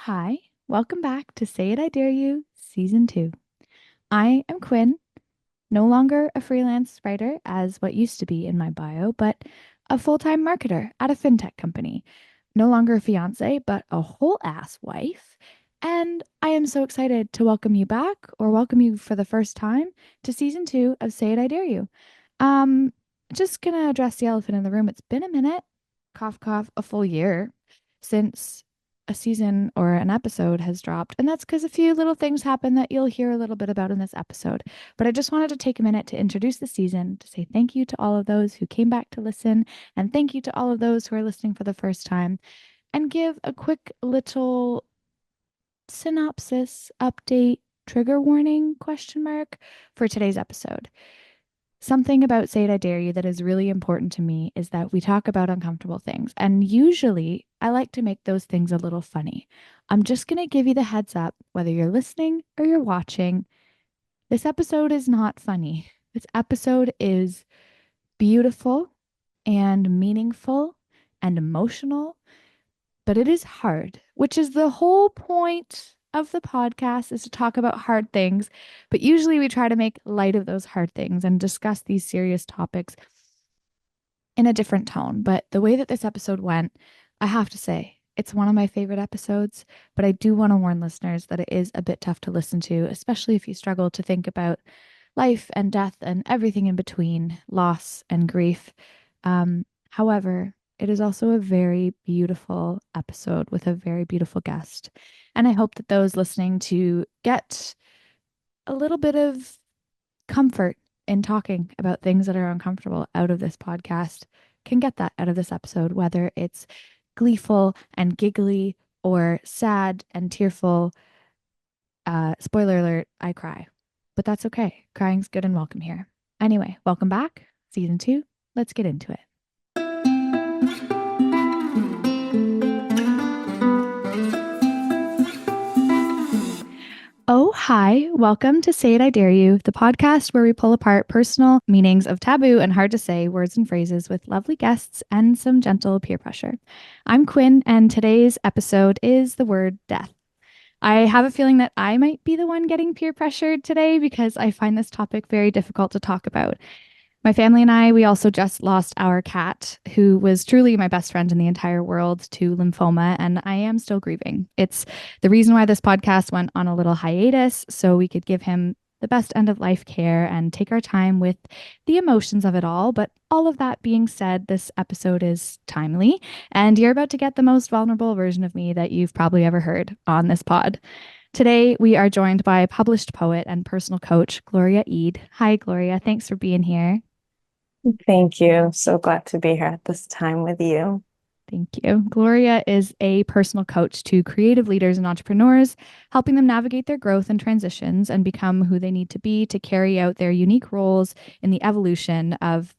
Hi. Welcome back to Say It I Dare You, Season 2. I am Quinn, no longer a freelance writer as what used to be in my bio, but a full-time marketer at a fintech company. No longer a fiance, but a whole ass wife. And I am so excited to welcome you back or welcome you for the first time to Season 2 of Say It I Dare You. Um, just gonna address the elephant in the room. It's been a minute, cough, cough, a full year since a season or an episode has dropped. And that's because a few little things happen that you'll hear a little bit about in this episode. But I just wanted to take a minute to introduce the season, to say thank you to all of those who came back to listen, and thank you to all of those who are listening for the first time, and give a quick little synopsis, update, trigger warning question mark for today's episode. Something about Say It I Dare You that is really important to me is that we talk about uncomfortable things. And usually I like to make those things a little funny. I'm just going to give you the heads up, whether you're listening or you're watching. This episode is not funny. This episode is beautiful and meaningful and emotional, but it is hard, which is the whole point of the podcast, is to talk about hard things. But usually we try to make light of those hard things and discuss these serious topics in a different tone. But the way that this episode went, I have to say, it's one of my favorite episodes, but I do want to warn listeners that it is a bit tough to listen to, especially if you struggle to think about life and death and everything in between, loss and grief. However, it is also a very beautiful episode with a very beautiful guest. And I hope that those listening to get a little bit of comfort in talking about things that are uncomfortable out of this podcast can get that out of this episode, whether it's gleeful and giggly or sad and tearful. Spoiler alert, I cry, but that's okay. Crying's good and welcome here. Anyway, welcome back. Season 2. Let's get into it. Oh, hi. Welcome to Say It I Dare You, the podcast where we pull apart personal meanings of taboo and hard to say words and phrases with lovely guests and some gentle peer pressure. I'm Quinn, and today's episode is the word death. I have a feeling that I might be the one getting peer pressured today because I find this topic very difficult to talk about. My family and I, we also just lost our cat, who was truly my best friend in the entire world, to lymphoma, and I am still grieving. It's the reason why this podcast went on a little hiatus, so we could give him the best end of life care and take our time with the emotions of it all. But all of that being said, this episode is timely, and you're about to get the most vulnerable version of me that you've probably ever heard on this pod. Today, we are joined by published poet and personal coach, Gloria Eid. Hi, Gloria. Thanks for being here. Thank you. So glad to be here at this time with you. Thank you. Gloria is a personal coach to creative leaders and entrepreneurs, helping them navigate their growth and transitions and become who they need to be to carry out their unique roles in the evolution of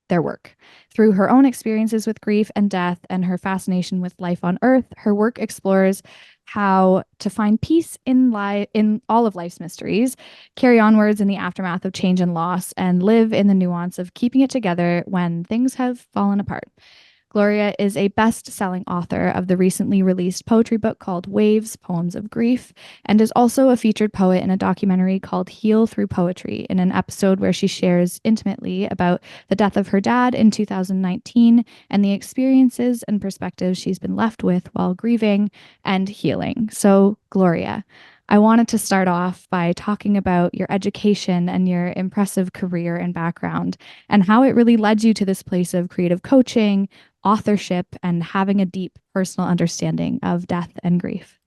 their work. Through her own experiences with grief and death and her fascination with life on earth, her work explores how to find peace in all of life's mysteries, carry onwards in the aftermath of change and loss, and live in the nuance of keeping it together when things have fallen apart. Gloria is a best-selling author of the recently released poetry book called Waves, Poems of Grief, and is also a featured poet in a documentary called Heal Through Poetry, in an episode where she shares intimately about the death of her dad in 2019 and the experiences and perspectives she's been left with while grieving and healing. So, Gloria, I wanted to start off by talking about your education and your impressive career and background and how it really led you to this place of creative coaching, authorship, and having a deep personal understanding of death and grief.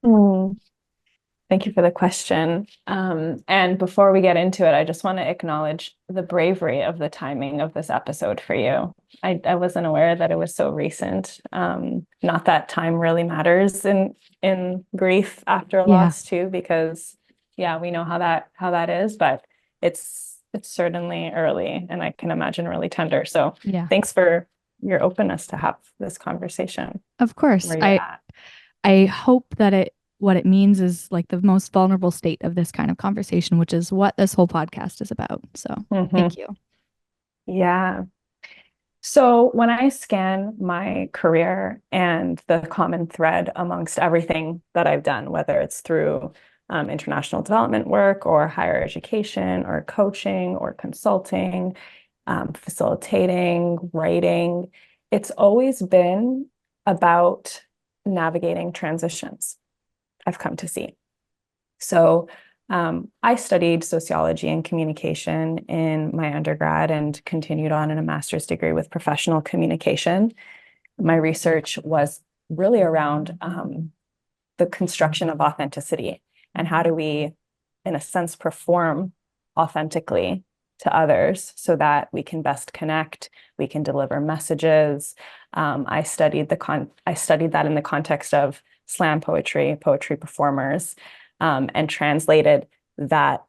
Mm, Thank you for the question. And before we get into it, I just want to acknowledge the bravery of the timing of this episode for you. I wasn't aware that it was so recent. Not that time really matters in grief after a Yeah, loss too, because yeah, we know how that is, but it's certainly early and I can imagine really tender. So yeah, thanks for your openness to have this conversation of course. where you're I at. I hope that what it means is like the most vulnerable state of this kind of conversation, which is what this whole podcast is about. So, Mhm. thank you. Yeah. So when I scan my career and the common thread amongst everything that I've done, whether it's through international development work or higher education or coaching or consulting, facilitating, writing, it's always been about navigating transitions, I've come to see. So I studied sociology and communication in my undergrad and continued on in a master's degree with professional communication. My research was really around the construction of authenticity and how do we, in a sense, perform authentically to others so that we can best connect, we can deliver messages. I studied that in the context of slam poetry, poetry performers, and translated that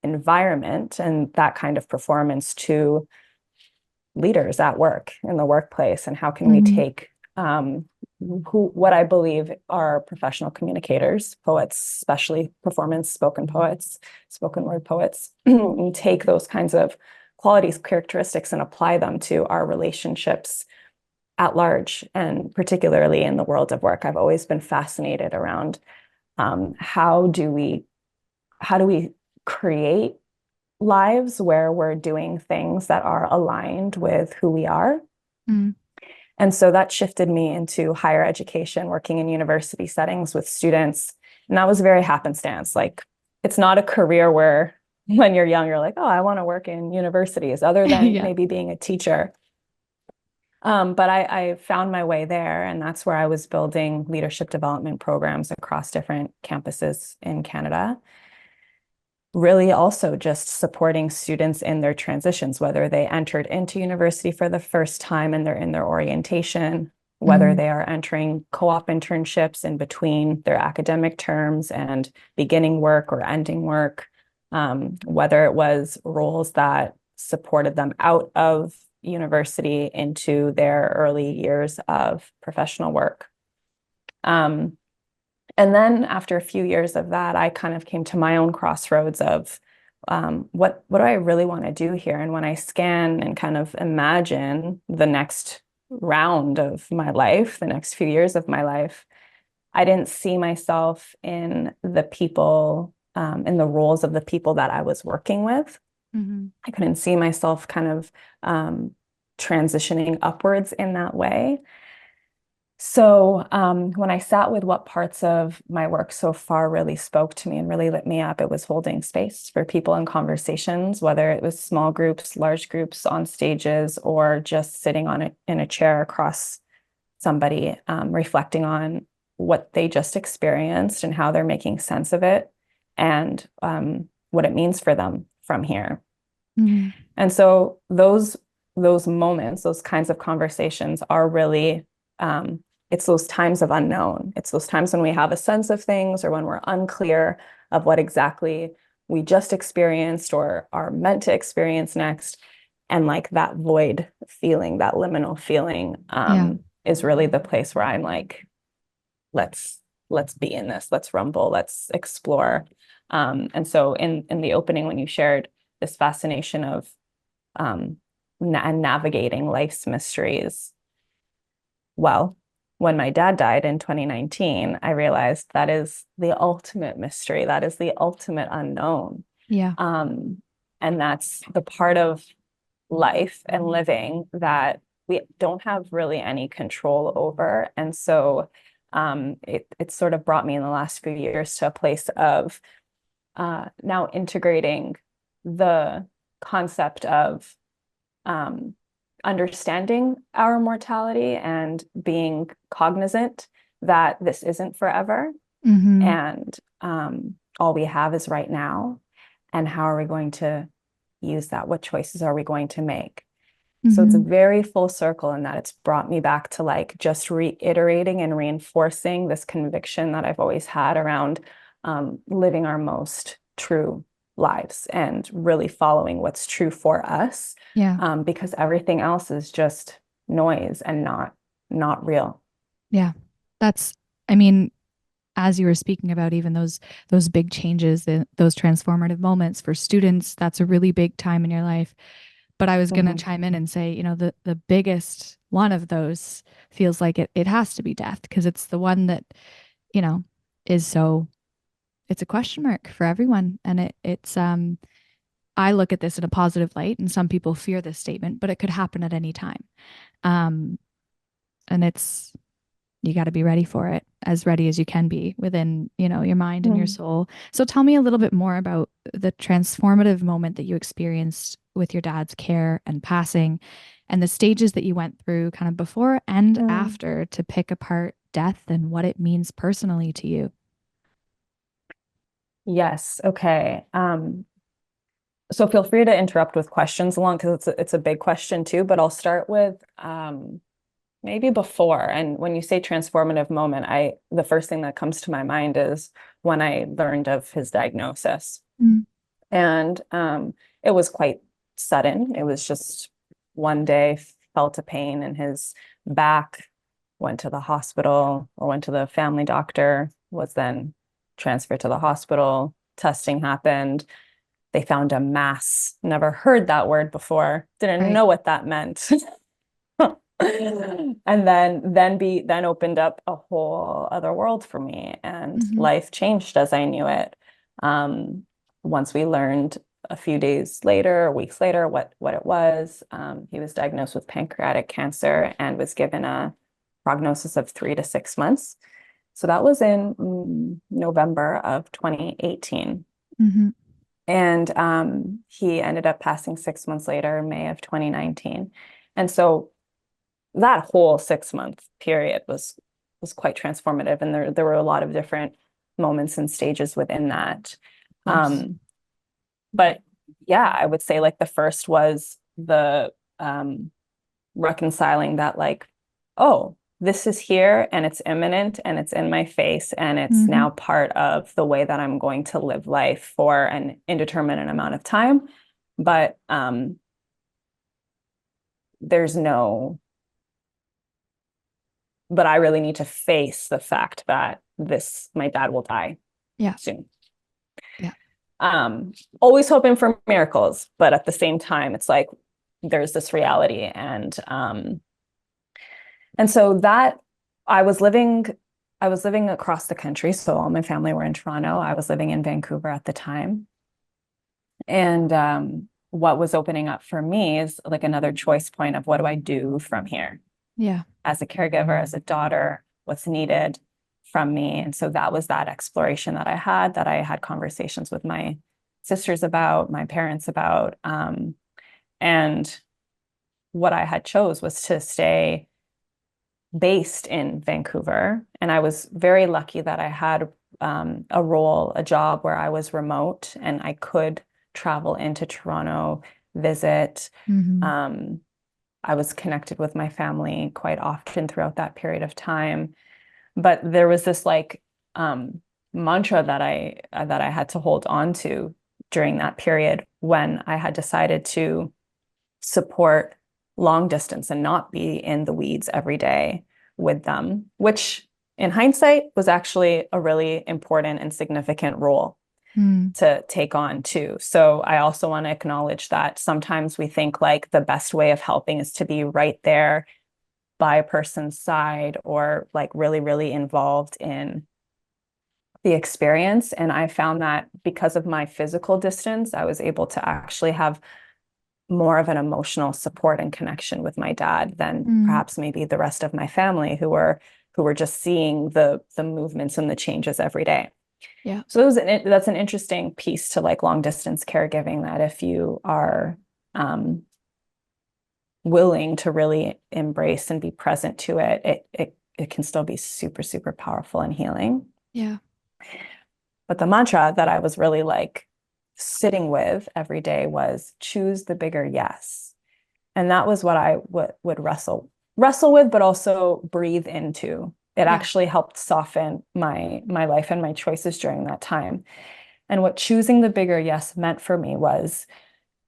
environment and that kind of performance to leaders at work in the workplace, and how can we Mm-hmm. take what I believe are professional communicators, poets, especially performance spoken poets, spoken word poets, and take those kinds of qualities, characteristics, and apply them to our relationships at large, and particularly in the world of work. I've always been fascinated around how do we create lives where we're doing things that are aligned with who we are. Mm. And so that shifted me into higher education, working in university settings with students. And that was very happenstance. Like, it's not a career where when you're young, you're like, oh, I want to work in universities, other than Yeah. maybe being a teacher. But I found my way there, and that's where I was building leadership development programs across different campuses in Canada. Really also just supporting students in their transitions, whether they entered into university for the first time and they're in their orientation, whether Mm-hmm. they are entering co-op internships in between their academic terms and beginning work or ending work, whether it was roles that supported them out of university into their early years of professional work. Um, and then after a few years of that, I kind of came to my own crossroads of what do I really want to do here? And when I scan and kind of imagine the next round of my life, the next few years of my life, I didn't see myself in the people, in the roles of the people that I was working with. Mm-hmm. I couldn't see myself kind of transitioning upwards in that way. So when I sat with what parts of my work so far really spoke to me and really lit me up, it was holding space for people in conversations, whether it was small groups, large groups, on stages, or just sitting in a chair across somebody, reflecting on what they just experienced and how they're making sense of it, and what it means for them from here. Mm-hmm. And so those moments, those kinds of conversations are really it's those times of unknown. It's those times when we have a sense of things or when we're unclear of what exactly we just experienced or are meant to experience next. And like that void feeling, that liminal feeling, Yeah. is really the place where I'm like, let's let's be in this, let's rumble, let's explore. And so in the opening, when you shared this fascination of and navigating life's mysteries. Well, when my dad died in 2019, I realized that is the ultimate mystery. That is the ultimate unknown. Yeah. Um, and that's the part of life and living that we don't have really any control over. And so it sort of brought me in the last few years to a place of now integrating the concept of um, understanding our mortality and being cognizant that this isn't forever, Mm-hmm. and all we have is right now. And how are we going to use that? What choices are we going to make? So it's a Mm-hmm. very full circle in that it's brought me back to like just reiterating and reinforcing this conviction that I've always had around living our most true lives and really following what's true for us, Yeah. because everything else is just noise and not real. Yeah. That's, I mean, as you were speaking about even those big changes, those transformative moments for students, that's a really big time in your life. But I was going to Mhm. chime in and say, the biggest one of those feels like it has to be death because it's the one that, you know, is so it's a question mark for everyone. And it's I look at this in a positive light, and some people fear this statement, but it could happen at any time. Um, and it's you got to be ready for it, as ready as you can be within, your mind and your Mm. soul. So tell me a little bit more about the transformative moment that you experienced with your dad's care and passing and the stages that you went through kind of before and Mm. after to pick apart death and what it means personally to you. Yes. Okay. So feel free to interrupt with questions along because it's a big question too, but I'll start with maybe before. And when you say transformative moment, the first thing that comes to my mind is when I learned of his diagnosis. Mm. And it was quite sudden. It was just one day, felt a pain in his back, went to the hospital or went to the family doctor, was then transferred to the hospital. Testing happened. They found a mass. Never heard that word before. Didn't Right. know what that meant. And then opened up a whole other world for me, and Mm-hmm. life changed as I knew it. Um, Once we learned a few days later, or weeks later, what it was, he was diagnosed with pancreatic cancer and was given a prognosis of 3 to 6 months. So that was in November of 2018. Mm-hmm. And he ended up passing 6 months later, May of 2019. And so that whole 6 month period was quite transformative. And there were a lot of different moments and stages within that. Of course. Um, but yeah, I would say like the first was the reconciling that like, oh, this is here and it's imminent and it's in my face and it's Mm-hmm. now part of the way that I'm going to live life for an indeterminate amount of time. But there's no, but I really need to face the fact that my dad will die Yeah. soon. Yeah. Um, Always hoping for miracles, but at the same time, it's like there's this reality. And so that I was living, I was living across the country. So all my family were in Toronto. I was living in Vancouver at the time. And what was opening up for me is like another choice point of what do I do from here Yeah. as a caregiver, as a daughter, what's needed from me. And so that was that exploration that I had conversations with my sisters about, my parents about. And what I had chose was to stay based in Vancouver. And I was very lucky that I had a job where I was remote and I could travel into Toronto, visit. Mm-hmm. Um, I was connected with my family quite often throughout that period of time. But there was this like mantra that I had to hold on to during that period when I had decided to support long distance and not be in the weeds every day with them, which in hindsight was actually a really important and significant role Mm. to take on too. So I also want to acknowledge that sometimes we think like the best way of helping is to be right there by a person's side or like really, really involved in the experience. And I found that because of my physical distance, I was able to actually have more of an emotional support and connection with my dad than Mm. perhaps maybe the rest of my family who were just seeing the movements and the changes every day. Yeah. So that's an interesting piece to like long distance caregiving that if you are um, willing to really embrace and be present to it, it can still be super, super powerful and healing. Yeah. But the mantra that I was really like sitting with every day was choose the bigger yes. And that was what I would wrestle with, but also breathe into. It Yeah. actually helped soften my life and my choices during that time. And what choosing the bigger yes meant for me was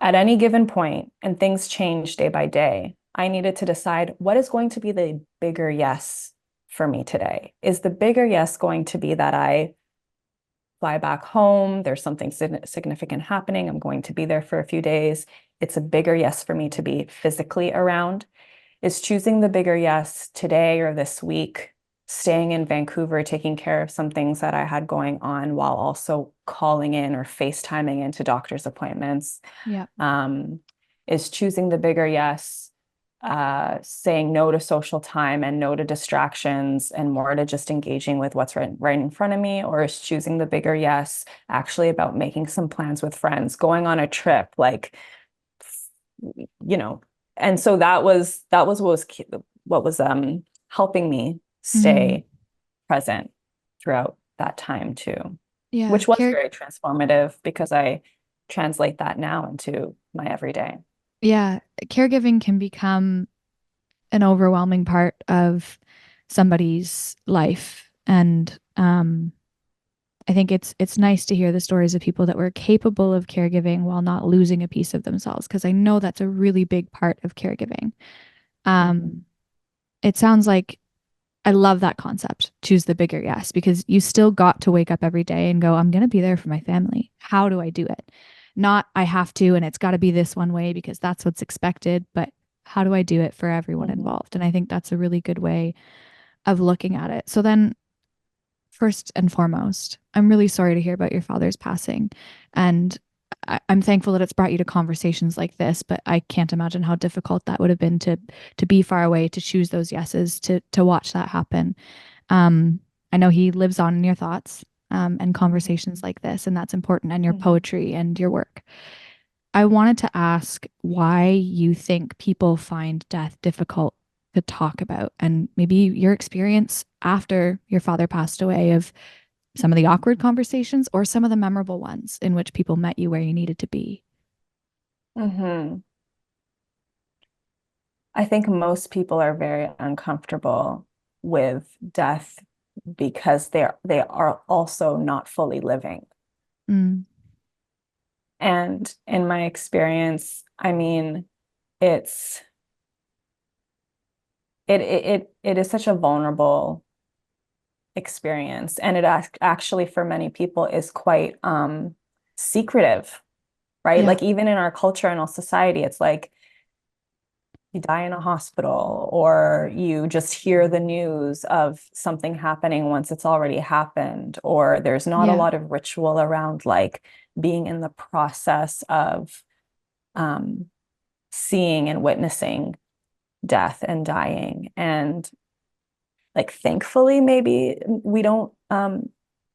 at any given point, and things change day by day, I needed to decide what is going to be the bigger yes for me today. Is the bigger yes going to be that I fly back home? There's something significant happening. I'm going to be there for a few days. it's a bigger yes for me to be physically around. Is choosing the bigger yes today or this week, staying in Vancouver, taking care of some things that I had going on while also calling in or FaceTiming into doctor's appointments. Yeah. Um, is choosing the bigger yes, saying no to social time and no to distractions and more to just engaging with what's right in front of me, or is choosing the bigger yes actually about making some plans with friends, going on a trip, like, you know, and so that was what was helping me Hmm. stay present throughout that time too, Yeah. which was very transformative because I translate that now into my everyday. Yeah. Caregiving can become an overwhelming part of somebody's life. And I think it's nice to hear the stories of people that were capable of caregiving while not losing a piece of themselves, because I know that's a really big part of caregiving. Mhm. Um, it sounds like I love that concept. Choose the bigger yes, because you still got to wake up every day and go, I'm going to be there for my family. How do I do it? Not I have to, and it's got to be this one way because that's what's expected, but how do I do it for everyone Mhm. involved? And I think that's a really good way of looking at it. So then, first and foremost, I'm really sorry to hear about your father's passing. And I'm thankful that it's brought you to conversations like this, but I can't imagine how difficult that would have been to be far away, to choose those yeses, to watch that happen. Um, I know he lives on in your thoughts, and Mhm. conversations like this, and that's important, and your Mhm. poetry and your work. I wanted to ask why you think people find death difficult to talk about, and maybe your experience after your father passed away, of some of the awkward conversations or some of the memorable ones in which people met you where you needed to be. Mhm. I think most people are very uncomfortable with death because they are also not fully living. Mm, And in my experience, I mean, it's it is such a vulnerable experience, and it actually for many people is quite secretive, right? yeah, Like even in our culture and our society, it's like you die in a hospital or you just hear the news of something happening once it's already happened, or there's not a yeah, lot of ritual around like being in the process of um, seeing and witnessing death and dying. And like, thankfully, maybe we don't,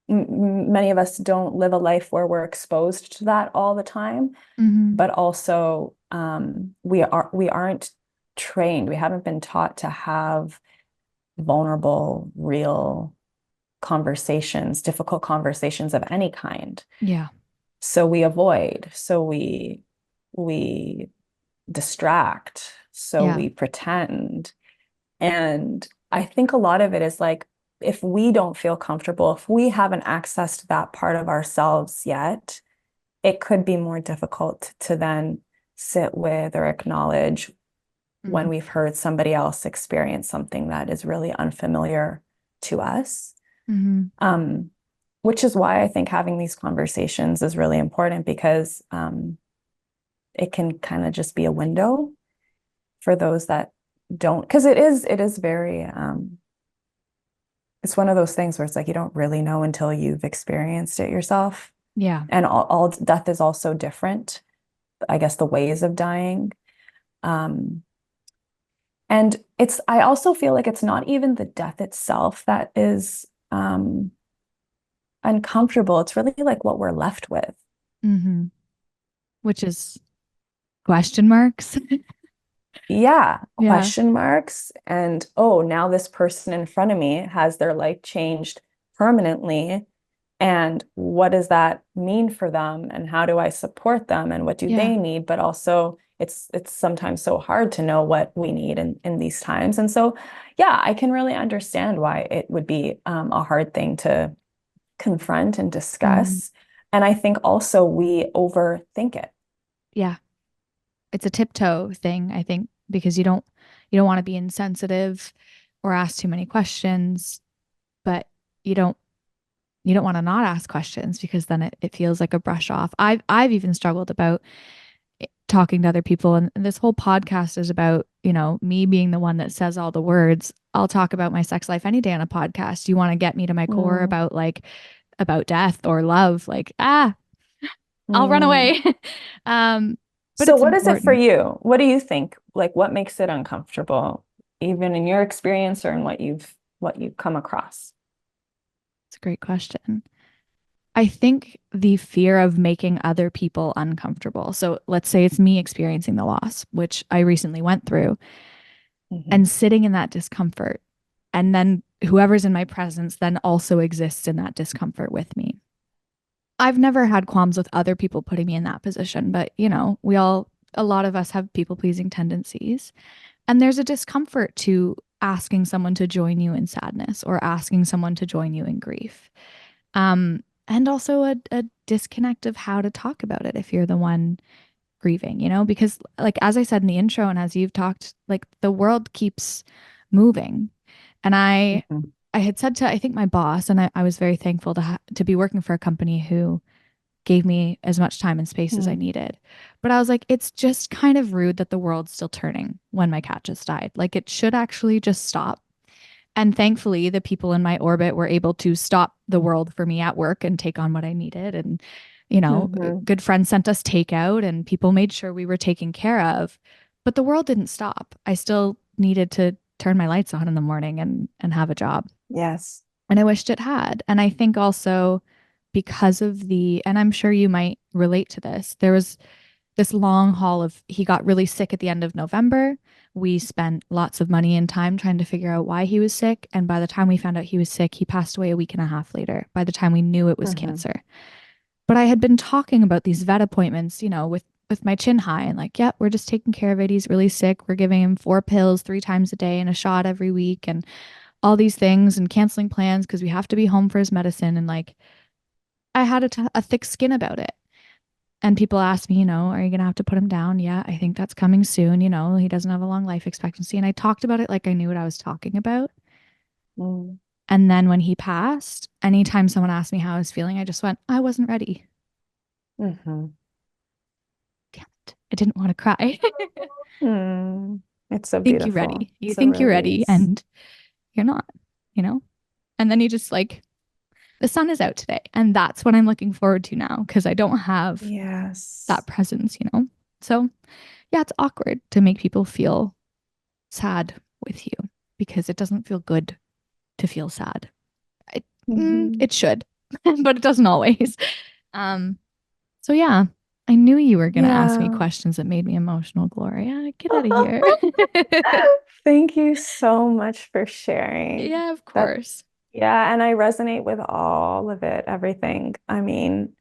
many of us don't live a life where we're exposed to that all the time, mm-hmm, but also we aren't trained. We haven't been taught to have vulnerable, real conversations, difficult conversations of any kind. yeah, So we avoid, so we distract, so yeah, we pretend. And I think a lot of it is like, if we don't feel comfortable, if we haven't accessed that part of ourselves yet, it could be more difficult to then sit with or acknowledge mm-hmm, when we've heard somebody else experience something that is really unfamiliar to us. mm-hmm, Um, which is why I think having these conversations is really important because it can kind of just be a window for those that don't, because it is very it's one of those things where it's like you don't really know until you've experienced it yourself. yeah, And all death is also different, I guess, the ways of dying. Um, and I also feel like it's not even the death itself that is uncomfortable. It's really like what we're left with. mm-hmm. Which is question marks. Yeah, Yeah, question marks. And oh, now this person in front of me has their life changed permanently. And what does that mean for them? And how do I support them? And what do yeah, they need? But also it's sometimes so hard to know what we need in these times. And so, yeah, I can really understand why it would be a hard thing to confront and mm-hmm, discuss. And I think also we overthink it. yeah. It's a tiptoe thing, I think, because you don't want to be insensitive or ask too many questions, but you don't you don't want to not ask questions because then it feels like a brush off. I've even struggled about talking to other people. And this whole podcast is about, me being the one that says all the words. I'll talk about my sex life any day on a podcast. You want to get me to my core Mm, about about death or love, I'll run mm. away. um, but So it's what is it for important. you? What do you think? Like what makes it uncomfortable, even in your experience or in what you've come across? It's a great question. I think the fear of making other people uncomfortable. So let's say it's me experiencing the loss, which I recently went through, Hmm. and sitting in that discomfort. And then whoever's in my presence then also exists in that discomfort with me. I've never had qualms with other people putting me in that position, but a lot of us have people pleasing tendencies. And there's a discomfort to asking someone to join you in sadness or asking someone to join you in grief. And also a disconnect of how to talk about it if you're the one grieving, because like as I said in the intro and as you've talked, like the world keeps moving. And Hmm. I had said to I think my boss, and I was very thankful to be working for a company who gave me as much time and space as I Mm, needed. But I was like, it's just kind of rude that the world's still turning when my cat just died. Like it should actually just stop. And thankfully, the people in my orbit were able to stop the world for me at work and take on what I needed. And, hmm. good friends sent us takeout and people made sure we were taken care of. But the world didn't stop. I still needed to turn my lights on in the morning and have a job. Yes. And I wished it had. And I think also because of and I'm sure you might relate to this, there was this long haul of he got really sick at the end of November. We spent lots of money and time trying to figure out why he was sick. And by the time we found out he was sick, he passed away a week and a half later, by the time we knew it was Hmm. cancer. But I had been talking about these vet appointments, with my chin high and like, yeah, we're just taking care of it. He's really sick. We're giving him 4 pills 3 times a day and a shot every week and all these things and canceling plans because we have to be home for his medicine. And like, I had a thick skin about it. And people ask me, are you going to have to put him down? Yeah, I think that's coming soon. He doesn't have a long life expectancy. And I talked about it like I knew what I was talking about. Mm, And then when he passed, anytime someone asked me how I was feeling, I just went, I wasn't ready. hmm. Damn it. I didn't want to cry. Mm. It's so Think you're beautiful. ready. You It's a think you're ready release. and you're not, you know? And then you just like, the sun is out today. And that's what I'm looking forward to now because I don't have that Yes. presence. So yeah, it's awkward to make people feel sad with you because it doesn't feel good to feel sad. It, Hmm. it should, but it doesn't always. Um, so yeah, I knew you were gonna ask me Yeah. questions that made me emotional, Gloria. Get out of here. Thank you so much for sharing. Yeah, of That, course. yeah, and I resonate with all of it, everything. I mean,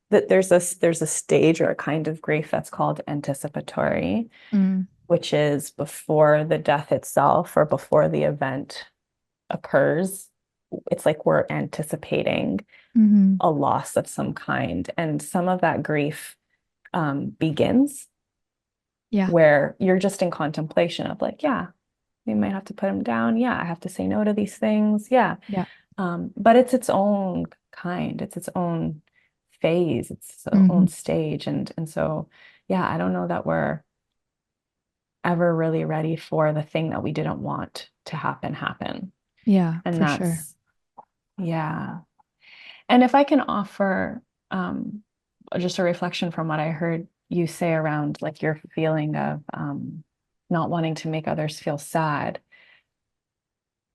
that there's a stage or a kind of grief that's called anticipatory, Mm, which is before the death itself or before the event occurs. It's like we're anticipating hmm. a loss of some kind, and some of that grief begins Yeah, where you're just in contemplation of like, yeah, we might have to put him down. Yeah, I have to say no to these things. Yeah. yeah. But it's its own kind, it's its own phase, it's its own Hmm. stage. And so, yeah, I don't know that we're ever really ready for the thing that we didn't want to happen. Yeah, And for sure. that's, yeah. And if I can offer um, just a reflection from what I heard you say around like your feeling of not wanting to make others feel sad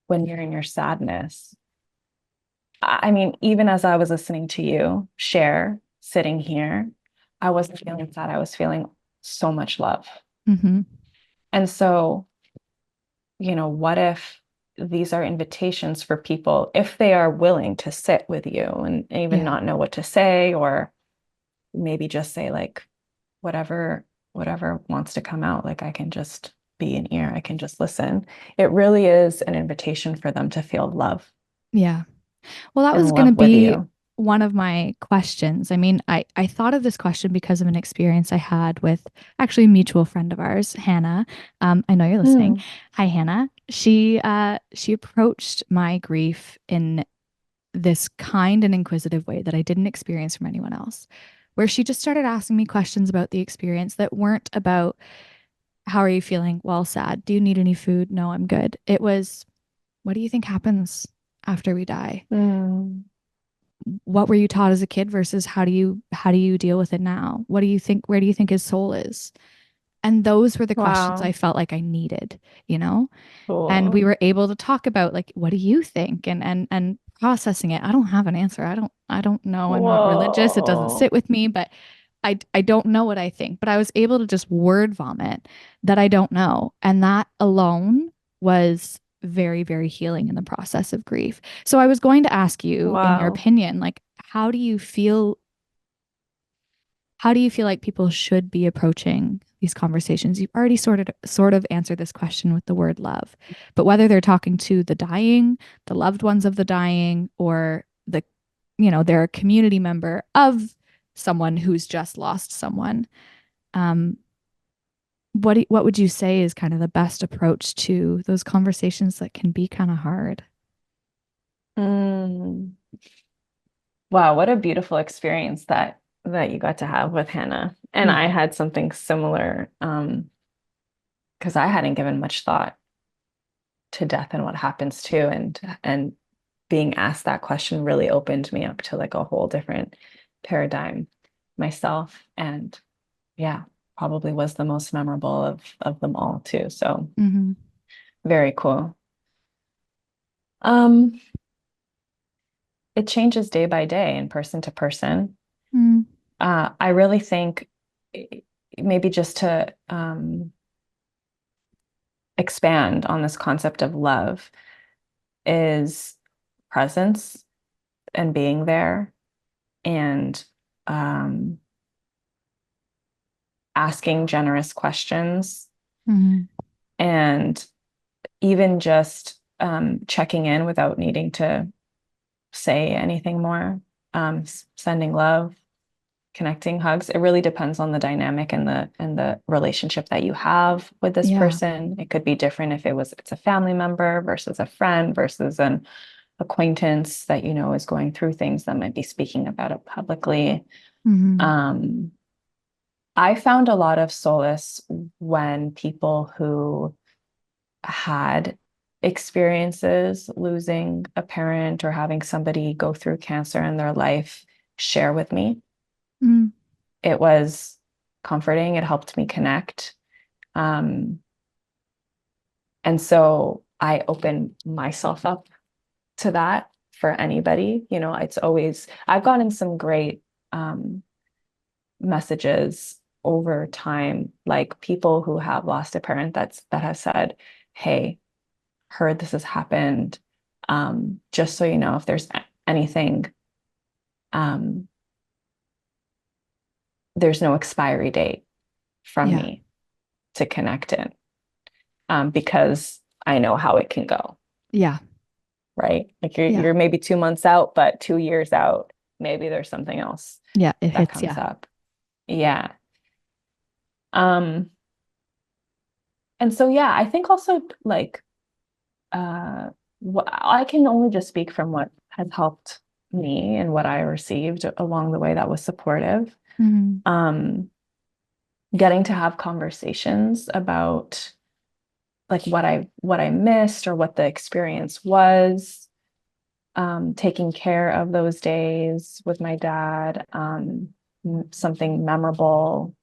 when you're in your sadness. I mean, even as I was listening to you share, sitting here, I wasn't feeling sad. I was feeling so much love. Hmm. And so, what if these are invitations for people, if they are willing to sit with you and even Yeah, not know what to say, or maybe just say like whatever wants to come out, like I can just be an ear, I can just listen. It really is an invitation for them to feel love yeah. Well, that and was going to love with be you. one of my questions. I mean, I thought of this question because of an experience I had with actually a mutual friend of ours, Hannah. I know you're listening. Mm, Hi, Hannah. She approached my grief in this kind and inquisitive way that I didn't experience from anyone else. where she just started asking me questions about the experience that weren't about how are you feeling? Well, sad. Do you need any food? No, I'm good. It was, what do you think happens after we die? Mm. What were you taught as a kid versus how do you deal with it now? What do you think, where do you think his soul is? And those were the questions I Wow. felt like I needed, you know? And Cool. we were able to talk about like, what do you think? And processing it. I don't have an answer. I don't know. I'm not religious. It doesn't Whoa. sit with me, but I don't know what I think. But I was able to just word vomit that I don't know. And that alone was very, very healing in the process of grief. So I was going to ask you, in your Wow. opinion, like, how do you feel like people should be approaching these conversations? You've already sort of answered this question with the word love, but whether they're talking to the dying, the loved ones of the dying, or they're a community member of someone who's just lost someone, um, what would you say is kind of the best approach to those conversations that can be kind of hard? Mm. Wow, what a beautiful experience that you got to have with Hannah. And Yeah. I had something similar, because I hadn't given much thought to death and what happens to, and being asked that question really opened me up to like a whole different paradigm myself. And yeah, probably was the most memorable of them all too. So Mm-hmm. very cool. Um, it changes day by day and person to person. Mm. I really think maybe just to expand on this concept of love is presence and being there and um, asking generous questions Mm-hmm. and even just checking in without needing to say anything more, sending love, connecting hugs. It really depends on the dynamic and the relationship that you have with this Yeah. person. It could be different if it's a family member versus a friend versus an acquaintance that you know is going through things that might be speaking about it publicly. Mm-hmm. Um, I found a lot of solace when people who had experiences losing a parent or having somebody go through cancer in their life share with me. Mm. It was comforting. It helped me connect. Um, and so I open myself up to that for anybody. You know, it's always, I've gotten some great um, messages over time, like people who have lost a parent that has said, "Hey, heard this has happened. Just so you know, if there's anything, um, there's no expiry date from Yeah. me to connect in, because I know how it can go, Yeah. right? Like you're Yeah. you're maybe 2 months out, but 2 years out, maybe there's something else Yeah. It that hits. comes Yeah. up. Yeah. Um, and so yeah, I think also like I can only just speak from what has helped me and what I received along the way that was supportive. Mm-hmm. Um, Getting to have conversations about like what I missed or what the experience was, taking care of those days with my dad, something memorable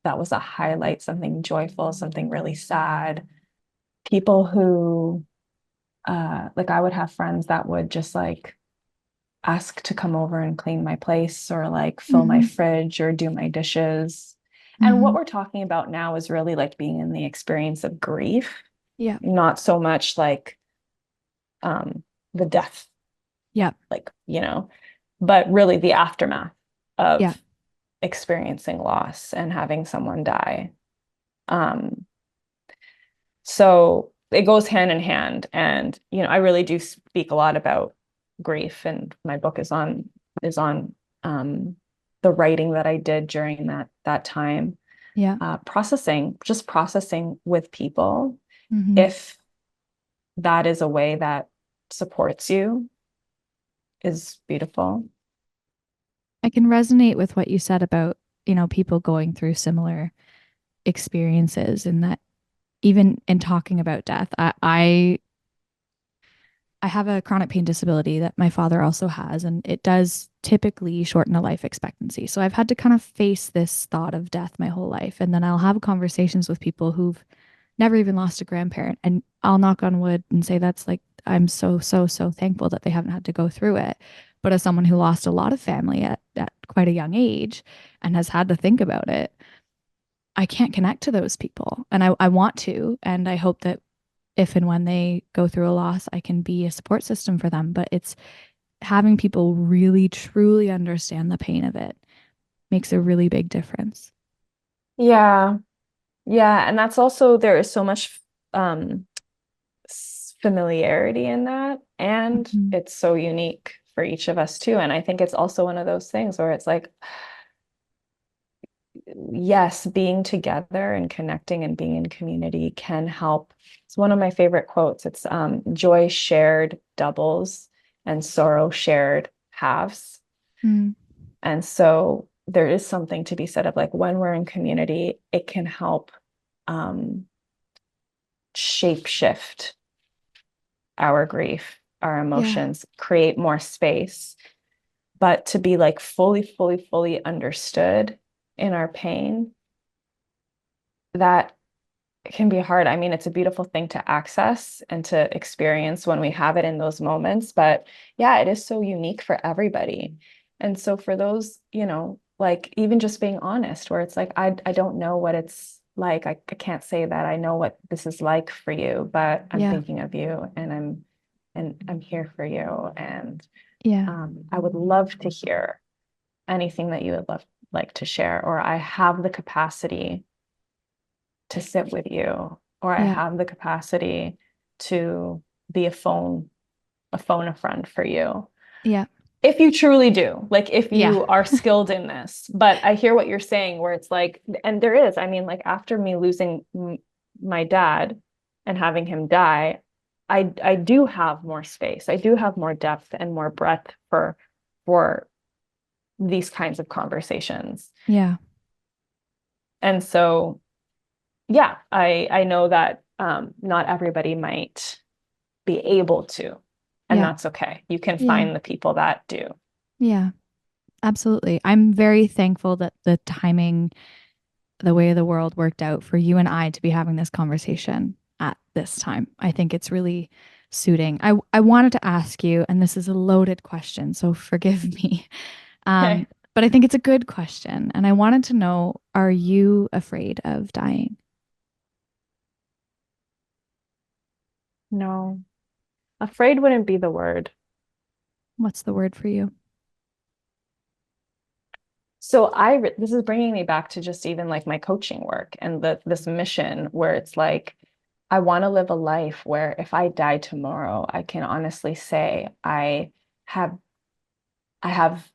that was a highlight, something joyful, something really sad. People who like I would have friends that would just like ask to come over and clean my place or like fill my Mm-hmm. fridge or do my dishes. And what Mm-hmm. we're talking about now is really like being in the experience of grief, Yeah. not so much like um the death, Yeah. like, but really the aftermath Yeah. of experiencing loss and having someone die. Um, So it goes hand in hand. And, I really do speak a lot about grief, and my book is on the writing that I did during that time, Yeah. just processing with people. Mm-hmm. If that is a way that supports you, is beautiful. I can resonate with what you said about, people going through similar experiences and that even in talking about death, I have a chronic pain disability that my father also has, and it does typically shorten a life expectancy. So I've had to kind of face this thought of death my whole life. And then I'll have conversations with people who've never even lost a grandparent. And I'll knock on wood and say that's like, I'm so, so, so thankful that they haven't had to go through it. But as someone who lost a lot of family at quite a young age and has had to think about it, I can't connect to those people. And I want to. And I hope that if and when they go through a loss, I can be a support system for them. But it's having people really, truly understand the pain of it makes a really big difference. Yeah. Yeah. And that's also, there is so much um, familiarity in that. And Mm-hmm. it's so unique for each of us too. And I think it's also one of those things where it's like, yes, being together and connecting and being in community can help. It's one of my favorite quotes. It's joy shared doubles and sorrow shared halves. Mm. And so there is something to be said of like when we're in community, it can help um, shape shift our grief, our Yeah. emotions, create more space. But to be like fully, fully, fully understood in our pain, that can be hard. I mean, it's a beautiful thing to access and to experience when we have it in those moments. But yeah, it is so unique for everybody. And so for those, like even just being honest, where it's like, I don't know what it's like. I can't say that I know what this is like for you, but I'm Yeah. thinking of you and I'm here for you. And Yeah. I would love to hear anything that you would like to share, or I have the capacity to sit with you, or I Yeah. have the capacity to be a friend for you. Yeah. If you truly do, like if Yeah. you are skilled in this. But I hear what you're saying, where it's like, and there is, I mean, like after me losing my dad and having him die, I do have more space. I do have more depth and more breadth for these kinds of conversations. Yeah. And so yeah, I know that not everybody might be able to, and Yeah. that's okay. You can Yeah. find the people that do. Yeah. Absolutely. I'm very thankful that the timing, the way the world worked out for you and I to be having this conversation at this time. I think it's really suiting. I wanted to ask you, and this is a loaded question, so forgive me. Um, Okay. but I think it's a good question. And I wanted to know, are you afraid of dying? No, afraid wouldn't be the word. What's the word for you? So this is bringing me back to just even like my coaching work and this mission where it's like I want to live a life where if I die tomorrow, I can honestly say have I have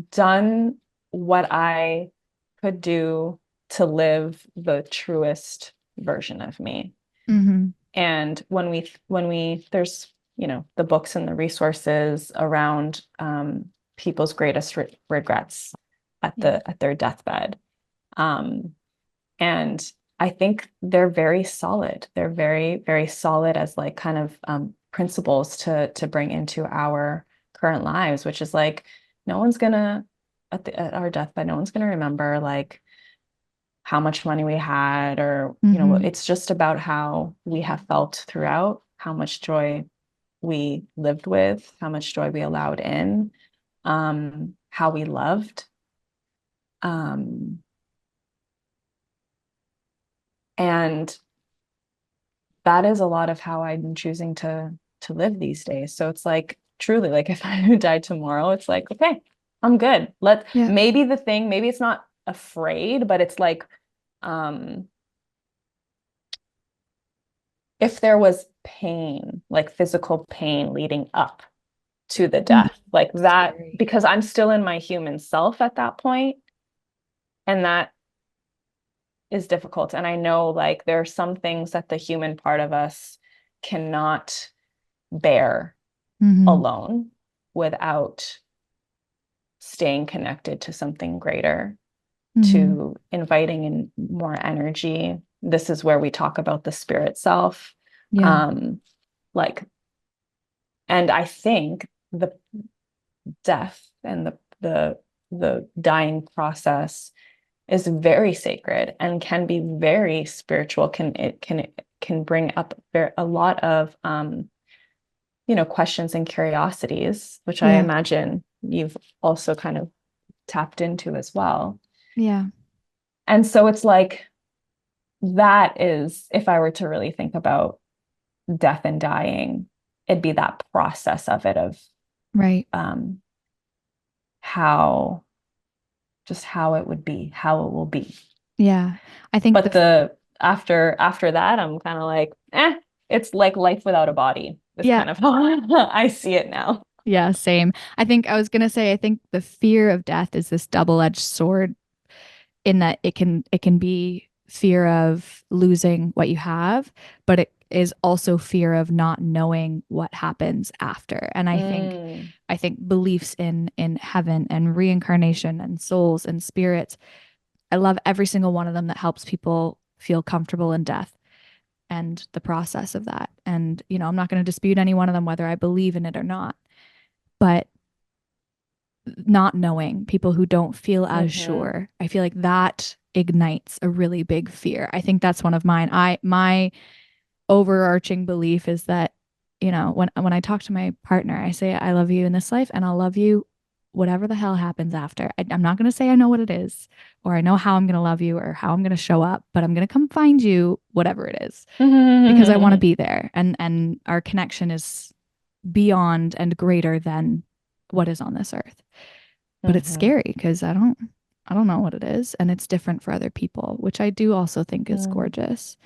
done what I could do to live the truest version of me. Mm-hmm. And when we there's the books and the resources around people's greatest regrets Yeah. at their deathbed. Um, and I think they're very solid. They're very, very solid as like kind of principles to bring into our current lives, which is like no one's gonna at our deathbed, no one's gonna remember like how much money we had, or Mm-hmm. it's just about how we have felt throughout, how much joy we lived with, how much joy we allowed in, how we loved. Um, and that is a lot of how I'm choosing to live these days. So it's like truly like if I died tomorrow, it's like, okay, I'm good. Yeah. Maybe it's not afraid, but it's like um if there was pain, like physical pain leading up to the Mm. death, like that, Scary. because I'm still in my human self at that point, and that is difficult. And I know like there are some things that the human part of us cannot bear Mm-hmm. alone without staying connected to something greater, Mm, to inviting in more energy. This is where we talk about the spirit self. yeah. Um, like, and I think the death and the dying process is very sacred and can be very spiritual. Can bring up a lot of questions and curiosities, which I Yeah. imagine you've also kind of tapped into as well. Yeah. And so it's like that is, if I were to really think about death and dying, it'd be that process of it, of Right. um how just how it would be, how it will be. Yeah. I think But the after that, I'm kind of like, it's like life without a body. Is yeah. kind of how I see it now. Yeah, same. I think I was gonna say I think the fear of death is this double-edged sword in that it can be fear of losing what you have, but it is also fear of not knowing what happens after. And Mm, I think beliefs in heaven and reincarnation and souls and spirits, I love every single one of them that helps people feel comfortable in death and the process of that. And I'm not going to dispute any one of them whether I believe in it or not. But not knowing, people who don't feel as hmm sure, I feel like that ignites a really big fear. I think that's one of mine. My overarching belief is that, when I talk to my partner, I say I love you in this life and I'll love you whatever the hell happens after. I'm not going to say I know what it is or I know how I'm going to love you or how I'm going to show up, but I'm going to come find you whatever it is because I want to be there, and our connection is beyond and greater than what is on this earth. But it's hmm scary because I don't know what it is, and it's different for other people, which I do also think is gorgeous.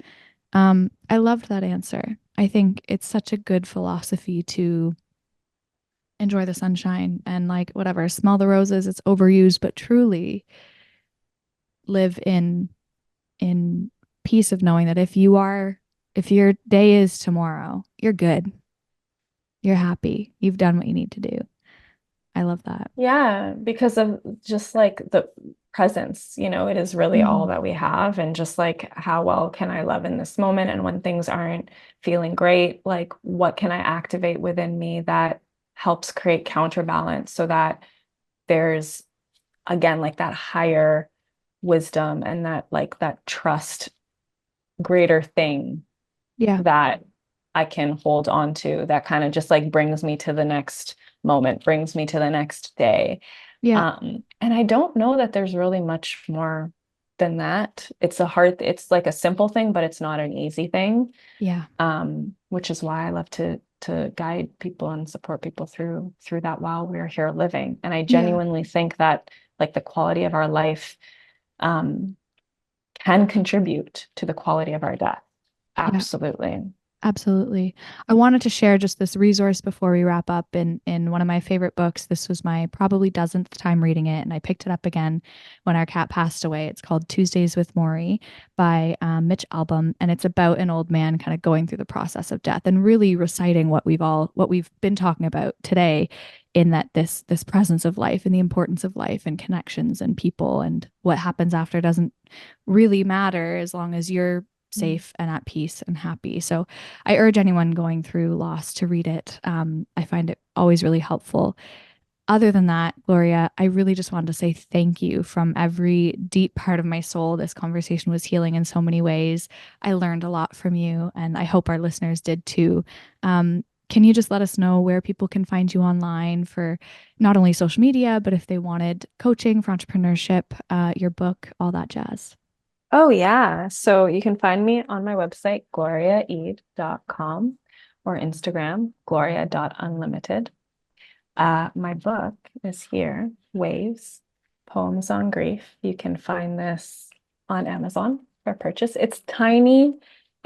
I loved that answer. I think it's such a good philosophy to enjoy the sunshine and, like, whatever, smell the roses. It's overused, but truly live in peace of knowing that if your day is tomorrow, you're good. You're happy. You've done what you need to do. I love that. Yeah, because of just like the presence, it is really all Mm-hmm. that we have. And just like, how well can I love in this moment? And when things aren't feeling great, like, what can I activate within me that helps create counterbalance so that there's, again, like that higher wisdom and that, like, that trust, greater thing Yeah. that I can hold on to, that kind of just like brings me to the next moment, brings me to the next day. Yeah. And I don't know that there's really much more than that. It's like a simple thing, but it's not an easy thing. Yeah. Which is why I love to guide people and support people through that while we're here living. And I Yeah. genuinely think that, like, the quality of our life um, can contribute to the quality of our death. Yeah. Absolutely. Absolutely. I wanted to share just this resource before we wrap up. In one of my favorite books. This was my probably dozenth time reading it, and I picked it up again when our cat passed away. It's called Tuesdays with Maury by Mitch Albom, and it's about an old man kind of going through the process of death and really reciting what we've been talking about today, in that this presence of life and the importance of life and connections and people, and what happens after doesn't really matter as long as you're safe and at peace and happy. So I urge anyone going through loss to read it. I find it always really helpful. Other than that, Gloria, I really just wanted to say thank you from every deep part of my soul. This conversation was healing in so many ways. I learned a lot from you, and I hope our listeners did too. Can you just let us know where people can find you online for not only social media, but if they wanted coaching for entrepreneurship, your book, all that jazz? Oh, yeah. So you can find me on my website, gloriaeid.com, or Instagram, gloria.unlimited. My book is here, Waves, Poems on Grief. You can find this on Amazon for purchase. It's tiny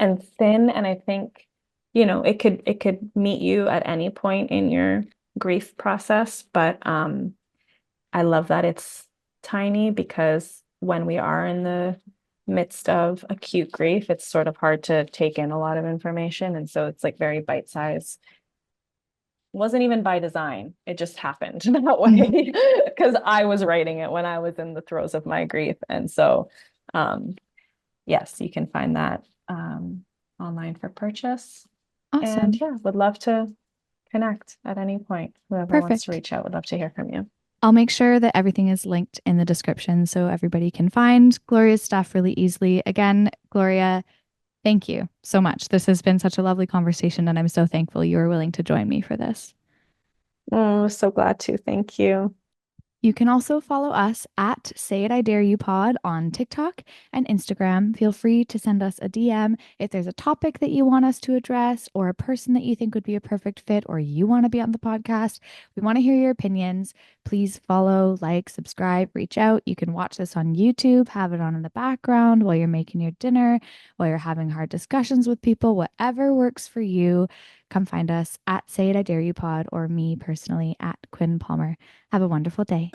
and thin, and I think, it could meet you at any point in your grief process, but I love that it's tiny, because when we are in the midst of acute grief, it's sort of hard to take in a lot of information. And so it's like very bite-sized. wasn't even by design. It just happened that Mhm. way because I was writing it when I was in the throes of my grief. And so, um, yes, you can find that online for purchase. And Awesome. yeah, would love to connect at any point. Whoever wants to Perfect. reach out, would love to hear from you. I'll make sure that everything is linked in the description so everybody can find Gloria's stuff really easily. Again, Gloria, thank you so much. This has been such a lovely conversation, and I'm so thankful you were willing to join me for this. Oh, so glad to. Thank you. You can also follow us at Say It I Dare You Pod on TikTok and Instagram. Feel free to send us a DM if there's a topic that you want us to address or a person that you think would be a perfect fit or you want to be on the podcast. We want to hear your opinions. Please follow, like, subscribe, reach out. You can watch this on YouTube, have it on in the background while you're making your dinner, while you're having hard discussions with people, whatever works for you. Come find us at Say It I Dare You Pod or me personally at Quinn Palmer. Have a wonderful day.